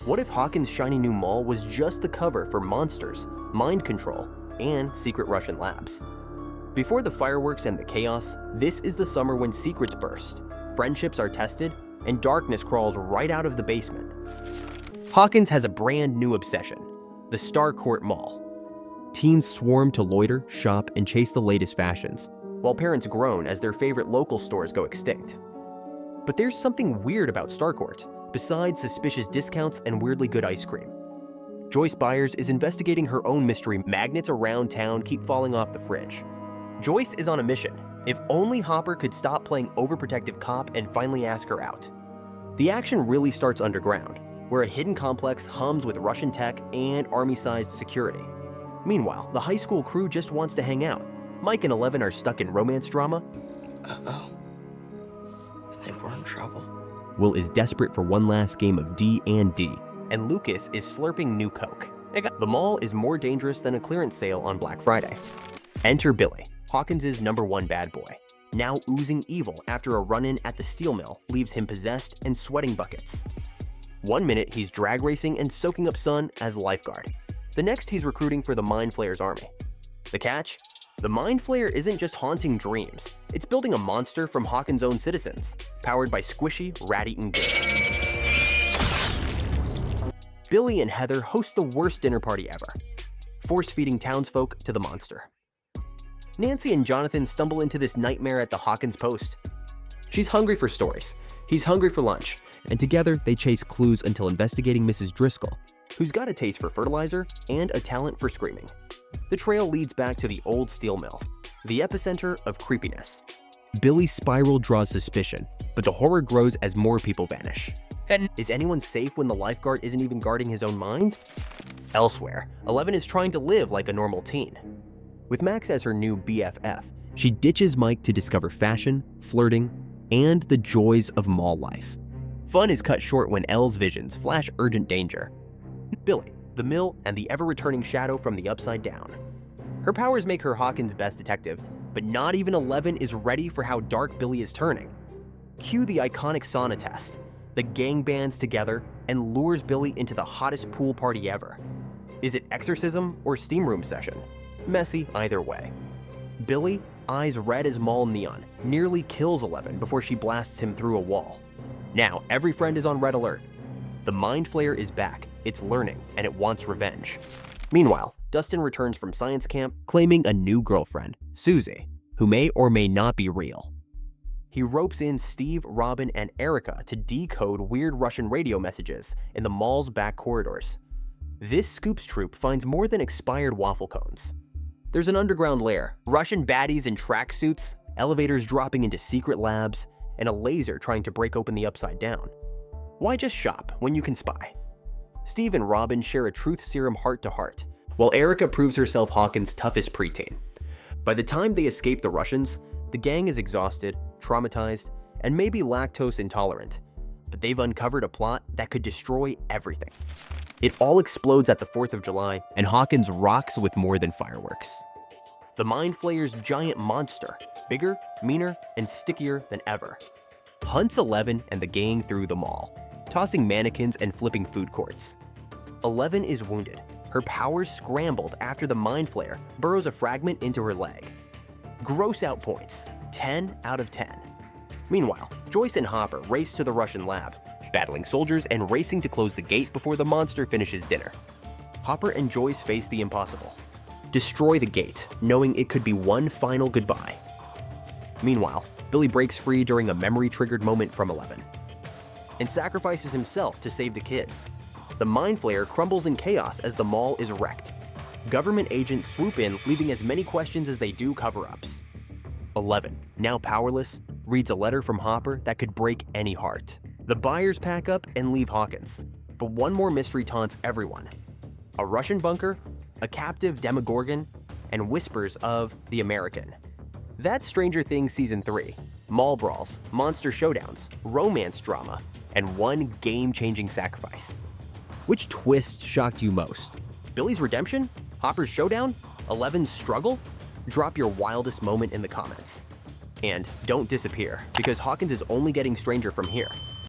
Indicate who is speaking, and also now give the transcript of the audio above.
Speaker 1: What if Hawkins' shiny new mall was just the cover for monsters, mind control, and secret Russian labs? Before the fireworks and the chaos, this is the summer when secrets burst, friendships are tested, and darkness crawls right out of the basement. Hawkins has a brand new obsession: the Starcourt Mall. Teens swarm to loiter, shop, and chase the latest fashions, while parents groan as their favorite local stores go extinct. But there's something weird about Starcourt, besides suspicious discounts and weirdly good ice cream. Joyce Byers is investigating her own mystery. Magnets around town keep falling off the fridge. Joyce is on a mission. If only Hopper could stop playing overprotective cop and finally ask her out. The action really starts underground, where a hidden complex hums with Russian tech and army-sized security. Meanwhile, the high school crew just wants to hang out. Mike and Eleven are stuck in romance drama.
Speaker 2: Uh-oh. I think we're in trouble.
Speaker 1: Will is desperate for one last game of D&D, and Lucas is slurping new Coke. The mall is more dangerous than a clearance sale on Black Friday. Enter Billy, Hawkins' #1 bad boy, now oozing evil after a run-in at the steel mill leaves him possessed and sweating buckets. One minute he's drag racing and soaking up sun as lifeguard. The next he's recruiting for the Mind Flayer's army. The catch? The Mind Flayer isn't just haunting dreams, it's building a monster from Hawkins' own citizens, powered by squishy, rat-eaten goods. Billy and Heather host the worst dinner party ever, force-feeding townsfolk to the monster. Nancy and Jonathan stumble into this nightmare at the Hawkins Post. She's hungry for stories, he's hungry for lunch, and together they chase clues until investigating Mrs. Driscoll, who's got a taste for fertilizer and a talent for screaming. The trail leads back to the old steel mill, the epicenter of creepiness. Billy's spiral draws suspicion, but the horror grows as more people vanish. And is anyone safe when the lifeguard isn't even guarding his own mind? Elsewhere, Eleven is trying to live like a normal teen. With Max as her new BFF, she ditches Mike to discover fashion, flirting, and the joys of mall life. Fun is cut short when Elle's visions flash urgent danger. Billy, the mill, and the ever-returning shadow from the upside down. Her powers make her Hawkins' best detective, but not even Eleven is ready for how dark Billy is turning. Cue the iconic sauna test. The gang bands together and lures Billy into the hottest pool party ever. Is it exorcism or steam room session? Messy either way. Billy, eyes red as mall neon, nearly kills Eleven before she blasts him through a wall. Now, every friend is on red alert. The Mind Flayer is back, it's learning, and it wants revenge. Meanwhile, Dustin returns from science camp claiming a new girlfriend, Susie, who may or may not be real. He ropes in Steve, Robin, and Erica to decode weird Russian radio messages in the mall's back corridors. This Scoops troop finds more than expired waffle cones. There's an underground lair, Russian baddies in tracksuits, elevators dropping into secret labs, and a laser trying to break open the upside down. Why just shop when you can spy? Steve and Robin share a truth serum heart-to-heart, while Erica proves herself Hawkins' toughest preteen. By the time they escape the Russians, the gang is exhausted, traumatized, and maybe lactose intolerant, but they've uncovered a plot that could destroy everything. It all explodes at the 4th of July, and Hawkins rocks with more than fireworks. The Mind Flayer's giant monster, bigger, meaner, and stickier than ever, hunts Eleven and the gang through the mall, tossing mannequins and flipping food courts. Eleven is wounded, her powers scrambled after the Mind Flayer burrows a fragment into her leg. Gross out points, 10 out of 10. Meanwhile, Joyce and Hopper race to the Russian lab, battling soldiers and racing to close the gate before the monster finishes dinner. Hopper and Joyce face the impossible. Destroy the gate, knowing it could be one final goodbye. Meanwhile, Billy breaks free during a memory-triggered moment from Eleven, and sacrifices himself to save the kids. The Mind Flayer crumbles in chaos as the mall is wrecked. Government agents swoop in, leaving as many questions as they do cover-ups. Eleven, now powerless, reads a letter from Hopper that could break any heart. The Byers pack up and leave Hawkins, but one more mystery taunts everyone. A Russian bunker, a captive Demogorgon, and whispers of the American. That's Stranger Things Season 3. Mall brawls, monster showdowns, romance drama, and one game-changing sacrifice. Which twist shocked you most? Billy's redemption? Hopper's showdown? Eleven's struggle? Drop your wildest moment in the comments. And don't disappear, because Hawkins is only getting stranger from here.